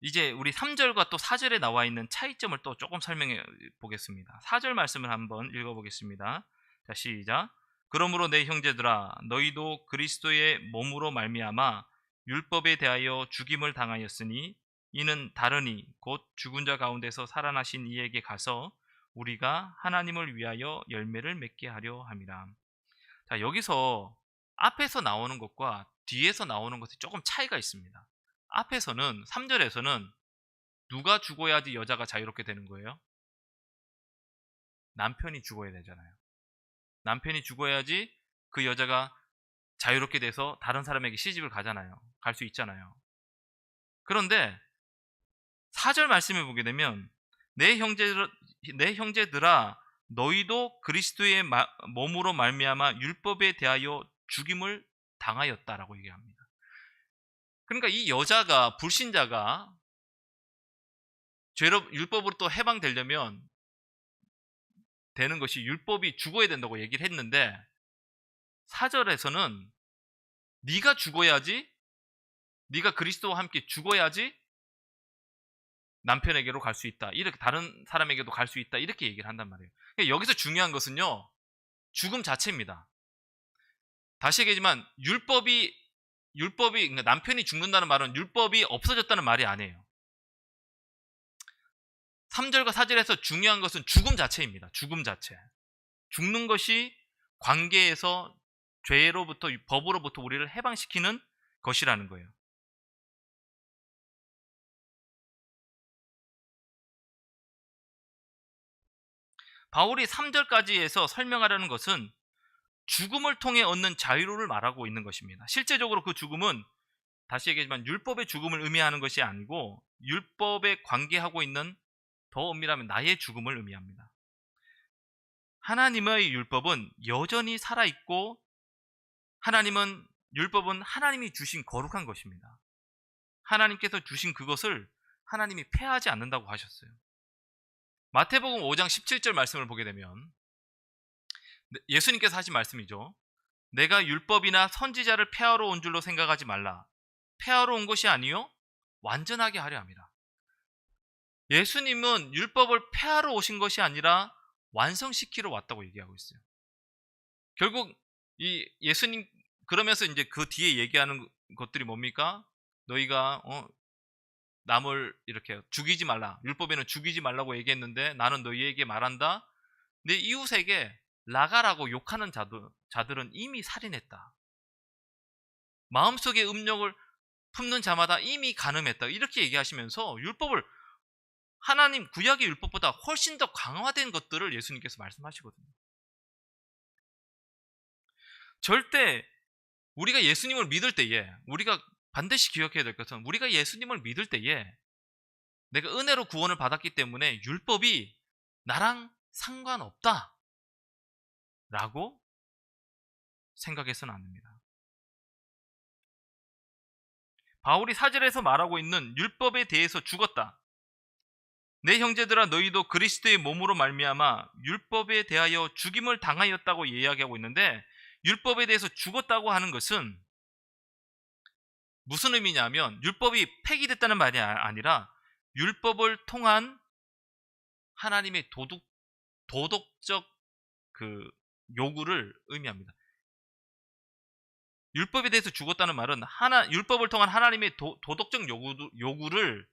이제 우리 3절과 또 4절에 나와 있는 차이점을 또 조금 설명해 보겠습니다. 4절 말씀을 한번 읽어 보겠습니다. 자, 시작. 그러므로 내 형제들아 너희도 그리스도의 몸으로 말미암아 율법에 대하여 죽임을 당하였으니 이는 다르니 곧 죽은 자 가운데서 살아나신 이에게 가서 우리가 하나님을 위하여 열매를 맺게 하려 함이라. 자, 여기서 앞에서 나오는 것과 뒤에서 나오는 것이 조금 차이가 있습니다. 앞에서는 3절에서는 누가 죽어야지 여자가 자유롭게 되는 거예요? 남편이 죽어야 되잖아요. 남편이 죽어야지 그 여자가 자유롭게 돼서 다른 사람에게 시집을 가잖아요. 갈 수 있잖아요. 그런데 4절 말씀해 보게 되면 내 형제들아 너희도 그리스도의 몸으로 말미암아 율법에 대하여 죽임을 당하였다라고 얘기합니다. 그러니까 이 여자가 불신자가 율법으로 또 해방되려면 되는 것이 율법이 죽어야 된다고 얘기를 했는데 4절에서는 네가 죽어야지, 네가 그리스도와 함께 죽어야지 남편에게로 갈 수 있다. 이렇게 다른 사람에게도 갈 수 있다. 이렇게 얘기를 한단 말이에요. 그러니까 여기서 중요한 것은요. 죽음 자체입니다. 다시 얘기하지만 율법이 그러니까 남편이 죽는다는 말은 율법이 없어졌다는 말이 아니에요. 3절과 4절에서 중요한 것은 죽음 자체입니다. 죽음 자체. 죽는 것이 관계에서 죄로부터, 법으로부터 우리를 해방시키는 것이라는 거예요. 바울이 3절까지에서 설명하려는 것은 죽음을 통해 얻는 자유를 말하고 있는 것입니다. 실제적으로 그 죽음은 다시 얘기하지만 율법의 죽음을 의미하는 것이 아니고 율법에 관계하고 있는, 더 엄밀하면 나의 죽음을 의미합니다. 하나님의 율법은 여전히 살아있고 율법은 하나님이 주신 거룩한 것입니다. 하나님께서 주신 그것을 하나님이 폐하지 않는다고 하셨어요. 마태복음 5장 17절 말씀을 보게 되면 예수님께서 하신 말씀이죠. 내가 율법이나 선지자를 폐하러 온 줄로 생각하지 말라. 폐하러 온 것이 아니요 완전하게 하려 함이라. 예수님은 율법을 폐하러 오신 것이 아니라 완성시키러 왔다고 얘기하고 있어요. 결국 이 예수님 그러면서 이제 그 뒤에 얘기하는 것들이 뭡니까? 너희가 남을 이렇게 죽이지 말라. 율법에는 죽이지 말라고 얘기했는데 나는 너희에게 말한다. 내 이웃에게 나가라고 욕하는 자들은 이미 살인했다. 마음속에 음욕을 품는 자마다 이미 간음했다. 이렇게 얘기하시면서 율법을, 하나님 구약의 율법보다 훨씬 더 강화된 것들을 예수님께서 말씀하시거든요. 절대 우리가 예수님을 믿을 때에, 우리가 반드시 기억해야 될 것은, 우리가 예수님을 믿을 때에 내가 은혜로 구원을 받았기 때문에 율법이 나랑 상관없다 라고 생각해서는 안 됩니다. 바울이 4절에서 말하고 있는 율법에 대해서 죽었다. 내 형제들아 너희도 그리스도의 몸으로 말미암아 율법에 대하여 죽임을 당하였다고 이야기하고 있는데, 율법에 대해서 죽었다고 하는 것은 무슨 의미냐면 율법이 폐기됐다는 말이 아니라 율법을 통한 하나님의 도덕적 그 요구를 의미합니다. 율법에 대해서 죽었다는 말은 율법을 통한 하나님의 도덕적 요구를,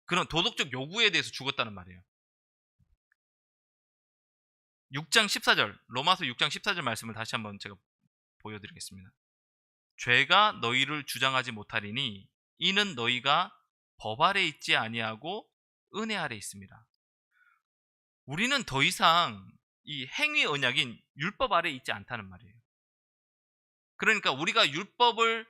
그런 도덕적 요구에 대해서 죽었다는 말이에요. 6장 14절, 로마서 6장 14절 말씀을 다시 한번 제가 보여드리겠습니다. 죄가 너희를 주장하지 못하리니 이는 너희가 법 아래 있지 아니하고 은혜 아래 있습니다. 우리는 더 이상 이 행위 언약인 율법 아래 있지 않다는 말이에요. 그러니까 우리가 율법을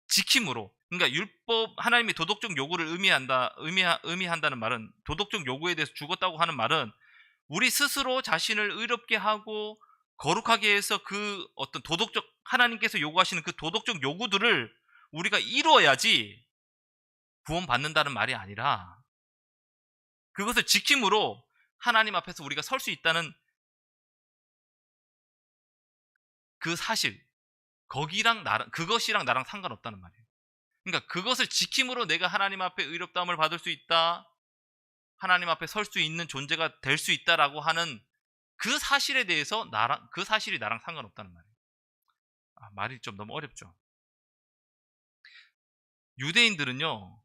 지킴으로, 그러니까 율법, 하나님의 도덕적 요구를 의미한다는 말은, 도덕적 요구에 대해서 죽었다고 하는 말은 우리 스스로 자신을 의롭게 하고 거룩하게 해서 그 어떤 도덕적, 하나님께서 요구하시는 그 도덕적 요구들을 우리가 이루어야지 구원받는다는 말이 아니라, 그것을 지킴으로 하나님 앞에서 우리가 설 수 있다는 그 사실, 그것이랑 나랑 상관없다는 말이에요. 그러니까 그것을 지킴으로 내가 하나님 앞에 의롭다함을 받을 수 있다, 하나님 앞에 설 수 있는 존재가 될 수 있다라고 하는 그 사실에 대해서 그 사실이 나랑 상관없다는 말이에요. 말이 좀 너무 어렵죠. 유대인들은요,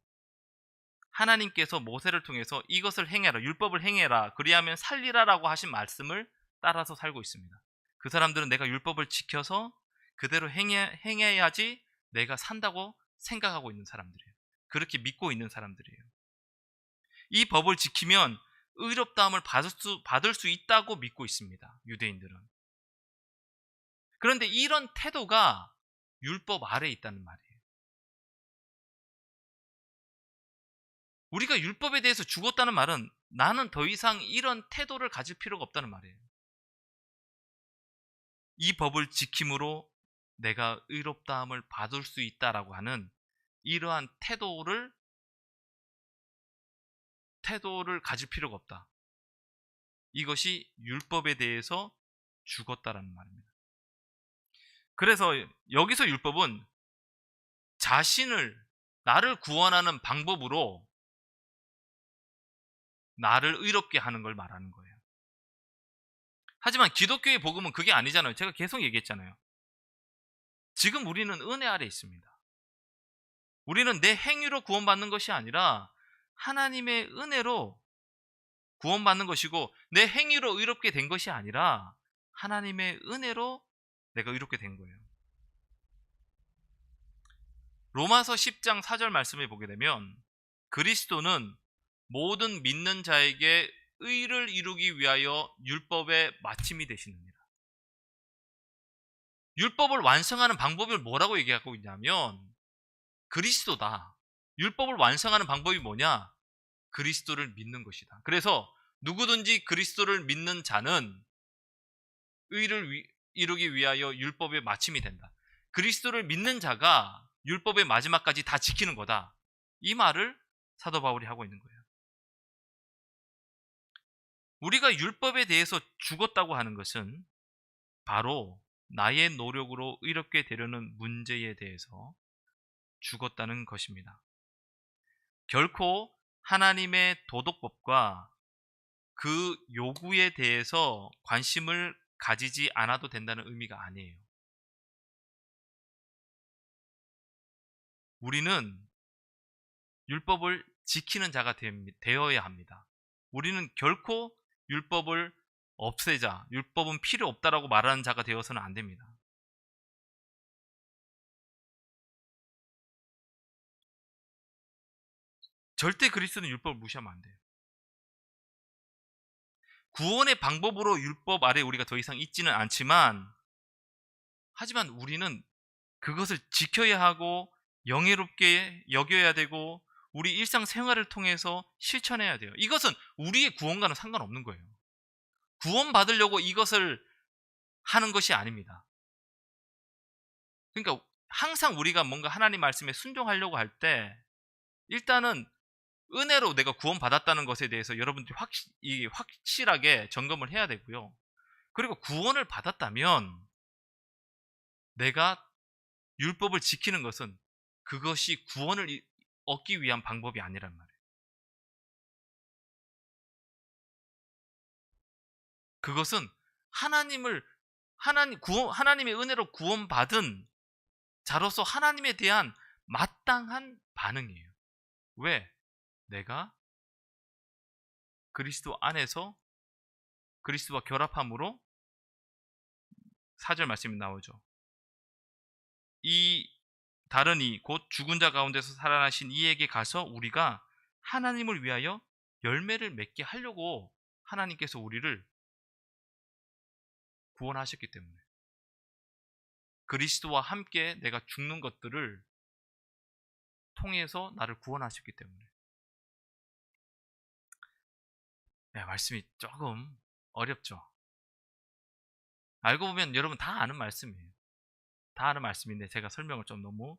하나님께서 모세를 통해서 이것을 행해라, 율법을 행해라, 그리하면 살리라라고 하신 말씀을 따라서 살고 있습니다. 그 사람들은 내가 율법을 지켜서 그대로 행해야지 내가 산다고 생각하고 있는 사람들이에요. 그렇게 믿고 있는 사람들이에요. 이 법을 지키면 의롭다함을 받을 수 있다고 믿고 있습니다. 유대인들은. 그런데 이런 태도가 율법 아래에 있다는 말이에요. 우리가 율법에 대해서 죽었다는 말은 나는 더 이상 이런 태도를 가질 필요가 없다는 말이에요. 이 법을 지킴으로 내가 의롭다함을 받을 수 있다라고 하는 이러한 태도를 가질 필요가 없다. 이것이 율법에 대해서 죽었다라는 말입니다. 그래서 여기서 율법은 나를 구원하는 방법으로 나를 의롭게 하는 걸 말하는 거예요. 하지만 기독교의 복음은 그게 아니잖아요. 제가 계속 얘기했잖아요. 지금 우리는 은혜 아래 있습니다. 우리는 내 행위로 구원받는 것이 아니라 하나님의 은혜로 구원받는 것이고 내 행위로 의롭게 된 것이 아니라 하나님의 은혜로 내가 의롭게 된 거예요. 로마서 10장 4절 말씀을 보게 되면 그리스도는 모든 믿는 자에게 의를 이루기 위하여 율법의 마침이 되시느니라. 율법을 완성하는 방법을 뭐라고 얘기하고 있냐면 그리스도다. 율법을 완성하는 방법이 뭐냐? 그리스도를 믿는 것이다. 그래서 누구든지 그리스도를 믿는 자는 의를 이루기 위하여 율법의 마침이 된다. 그리스도를 믿는 자가 율법의 마지막까지 다 지키는 거다. 이 말을 사도 바울이 하고 있는 거예요. 우리가 율법에 대해서 죽었다고 하는 것은 바로 나의 노력으로 의롭게 되려는 문제에 대해서 죽었다는 것입니다. 결코 하나님의 도덕법과 그 요구에 대해서 관심을 가지지 않아도 된다는 의미가 아니에요. 우리는 율법을 지키는 자가 되어야 합니다. 우리는 결코 율법을 없애자, 율법은 필요 없다라고 말하는 자가 되어서는 안 됩니다. 절대 그리스도는 율법을 무시하면 안 돼요. 구원의 방법으로 율법 아래 우리가 더 이상 있지는 않지만 하지만 우리는 그것을 지켜야 하고 영예롭게 여겨야 되고 우리 일상생활을 통해서 실천해야 돼요. 이것은 우리의 구원과는 상관없는 거예요. 구원받으려고 이것을 하는 것이 아닙니다. 그러니까 항상 우리가 뭔가 하나님 말씀에 순종하려고 할 때 일단은 은혜로 내가 구원받았다는 것에 대해서 여러분들이 확실하게 점검을 해야 되고요. 그리고 구원을 받았다면 내가 율법을 지키는 것은 그것이 구원을 얻기 위한 방법이 아니란 말이에요. 그것은 하나님의 은혜로 구원받은 자로서 하나님에 대한 마땅한 반응이에요. 왜? 내가 그리스도 안에서 그리스도와 결합함으로 4절 말씀이 나오죠. 이 다른 이 곧 죽은 자 가운데서 살아나신 이에게 가서 우리가 하나님을 위하여 열매를 맺게 하려고 하나님께서 우리를 구원하셨기 때문에 그리스도와 함께 내가 죽는 것들을 통해서 나를 구원하셨기 때문에 말씀이 조금 어렵죠. 알고 보면 여러분 다 아는 말씀이에요. 다 아는 말씀인데 제가 설명을 좀 너무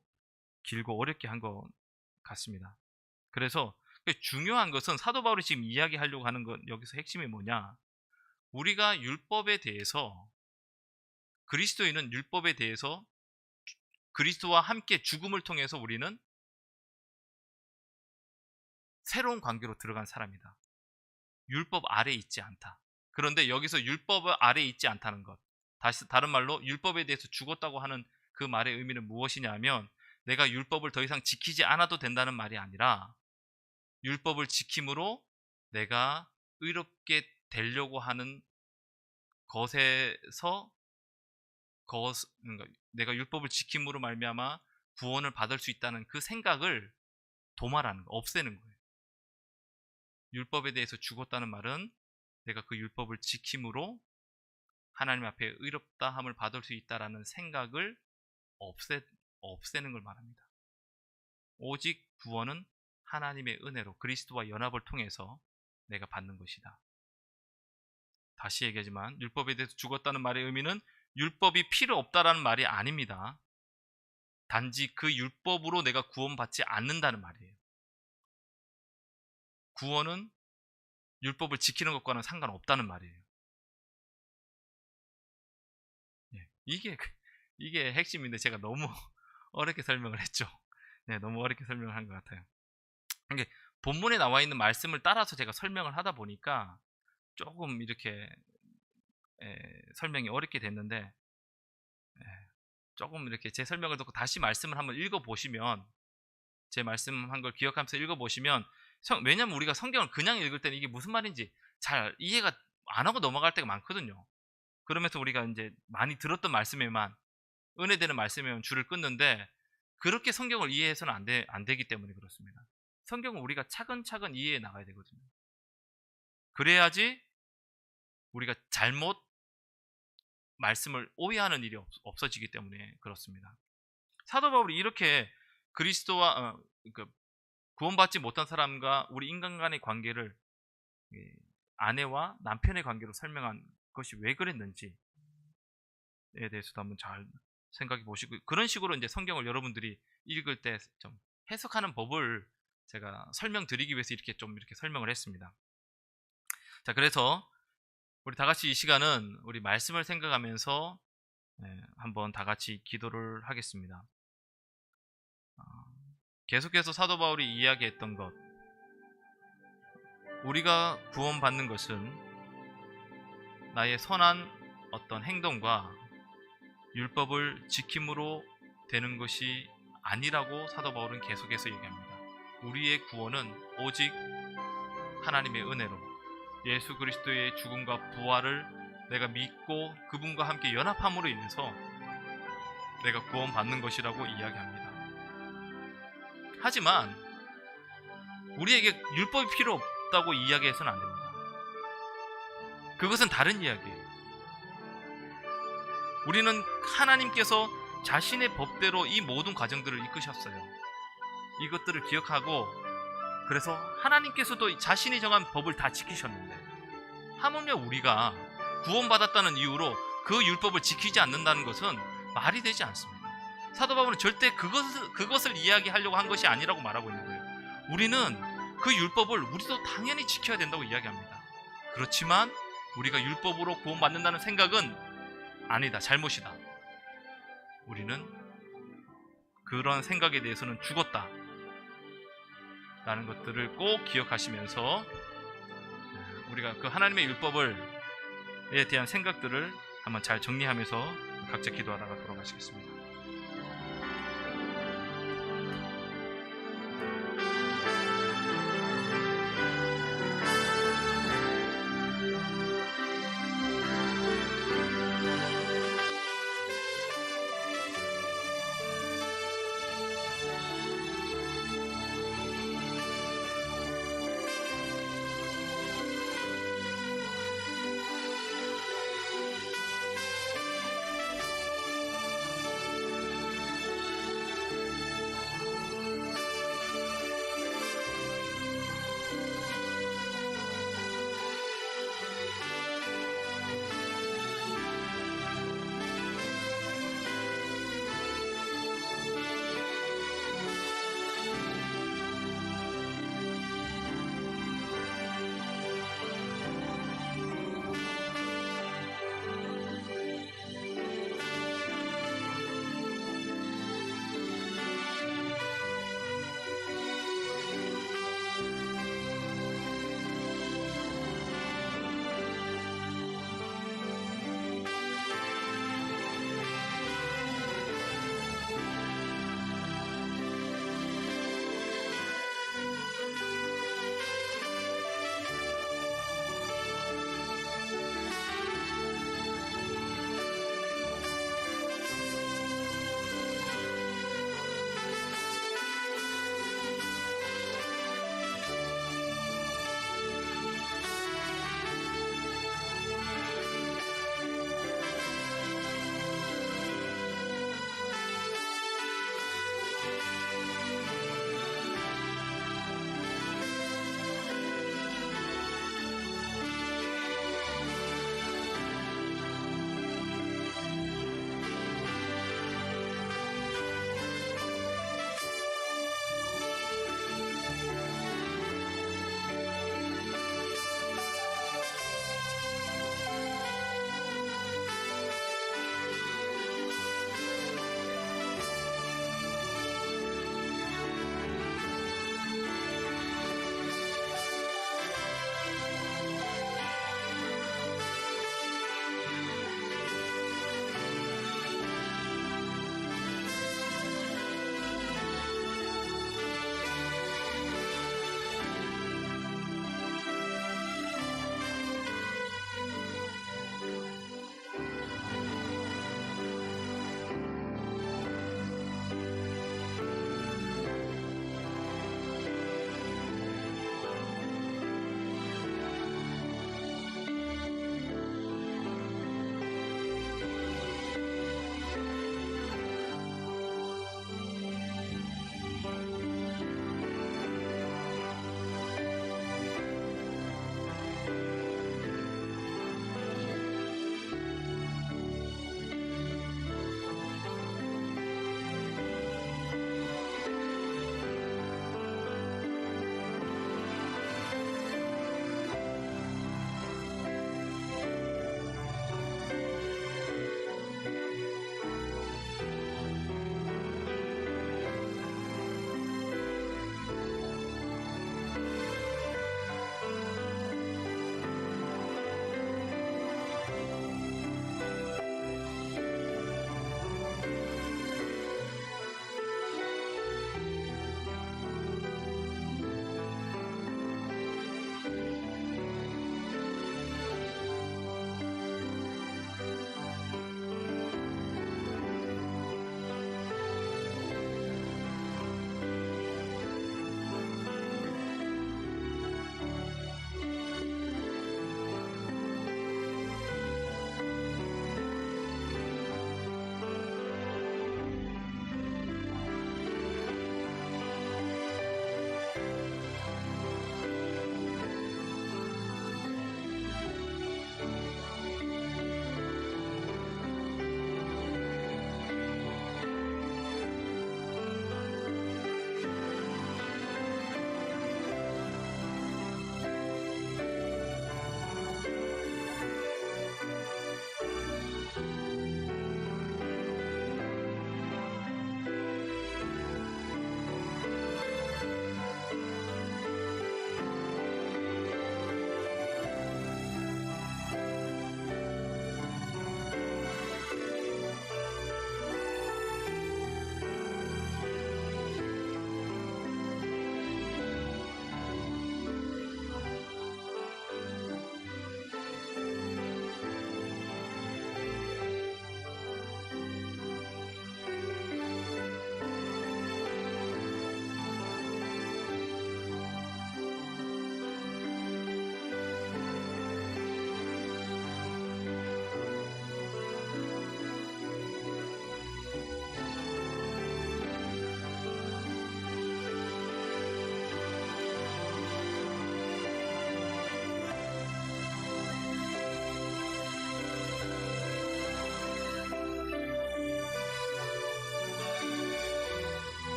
길고 어렵게 한 것 같습니다. 그래서 중요한 것은 사도 바울이 지금 이야기하려고 하는 건 여기서 핵심이 뭐냐? 우리가 율법에 대해서 그리스도인은 율법에 대해서 그리스도와 함께 죽음을 통해서 우리는 새로운 관계로 들어간 사람이다. 율법 아래에 있지 않다. 그런데 여기서 율법 아래에 있지 않다는 것, 다른 말로 율법에 대해서 죽었다고 하는 그 말의 의미는 무엇이냐면 내가 율법을 더 이상 지키지 않아도 된다는 말이 아니라 율법을 지킴으로 내가 의롭게 되려고 하는 것에서 그러니까 내가 율법을 지킴으로 말미암아 구원을 받을 수 있다는 그 생각을 도말하는 거, 없애는 거예요. 율법에 대해서 죽었다는 말은 내가 그 율법을 지킴으로 하나님 앞에 의롭다함을 받을 수 있다라는 생각을 없애는 걸 말합니다. 오직 구원은 하나님의 은혜로 그리스도와 연합을 통해서 내가 받는 것이다. 다시 얘기하지만 율법에 대해서 죽었다는 말의 의미는 율법이 필요 없다라는 말이 아닙니다. 단지 그 율법으로 내가 구원받지 않는다는 말이에요. 구원은 율법을 지키는 것과는 상관없다는 말이에요. 이게 핵심인데 제가 너무 어렵게 설명을 했죠. 너무 어렵게 설명을 한 것 같아요. 이게 본문에 나와 있는 말씀을 따라서 제가 설명을 하다 보니까 조금 이렇게 설명이 어렵게 됐는데 조금 이렇게 제 설명을 듣고 다시 말씀을 한번 읽어보시면 제 말씀한 걸 기억하면서 읽어보시면 왜냐면 우리가 성경을 그냥 읽을 때는 이게 무슨 말인지 잘 이해가 안 하고 넘어갈 때가 많거든요. 그러면서 우리가 이제 많이 들었던 말씀에만, 은혜되는 말씀에만 줄을 끊는데, 그렇게 성경을 이해해서는 안 되기 때문에 그렇습니다. 성경은 우리가 차근차근 이해해 나가야 되거든요. 그래야지 우리가 잘못 말씀을 오해하는 일이 없어지기 때문에 그렇습니다. 사도 바울이 이렇게 그리스도와 구원받지 못한 사람과 우리 인간 간의 관계를 아내와 남편의 관계로 설명한 것이 왜 그랬는지에 대해서도 한번 잘 생각해 보시고, 그런 식으로 이제 성경을 여러분들이 읽을 때 좀 해석하는 법을 제가 설명드리기 위해서 이렇게 설명을 했습니다. 자, 그래서 우리 다 같이 이 시간은 우리 말씀을 생각하면서 한번 다 같이 기도를 하겠습니다. 계속해서 사도 바울이 이야기했던 것, 우리가 구원받는 것은 나의 선한 어떤 행동과 율법을 지킴으로 되는 것이 아니라고 사도 바울은 계속해서 얘기합니다. 우리의 구원은 오직 하나님의 은혜로 예수 그리스도의 죽음과 부활을 내가 믿고 그분과 함께 연합함으로 인해서 내가 구원받는 것이라고 이야기합니다. 하지만 우리에게 율법이 필요 없다고 이야기해서는 안 됩니다. 그것은 다른 이야기예요. 우리는 하나님께서 자신의 법대로 이 모든 과정들을 이끄셨어요. 이것들을 기억하고, 그래서 하나님께서도 자신이 정한 법을 다 지키셨는데, 하물며 우리가 구원받았다는 이유로 그 율법을 지키지 않는다는 것은 말이 되지 않습니다. 사도 바울은 절대 그것을 이야기하려고 한 것이 아니라고 말하고 있는 거예요. 우리는 그 율법을 우리도 당연히 지켜야 된다고 이야기합니다. 그렇지만 우리가 율법으로 구원받는다는 생각은 아니다, 잘못이다. 우리는 그런 생각에 대해서는 죽었다 라는 것들을 꼭 기억하시면서 우리가 그 하나님의 율법에 대한 생각들을 한번 잘 정리하면서 각자 기도하다가 돌아가시겠습니다.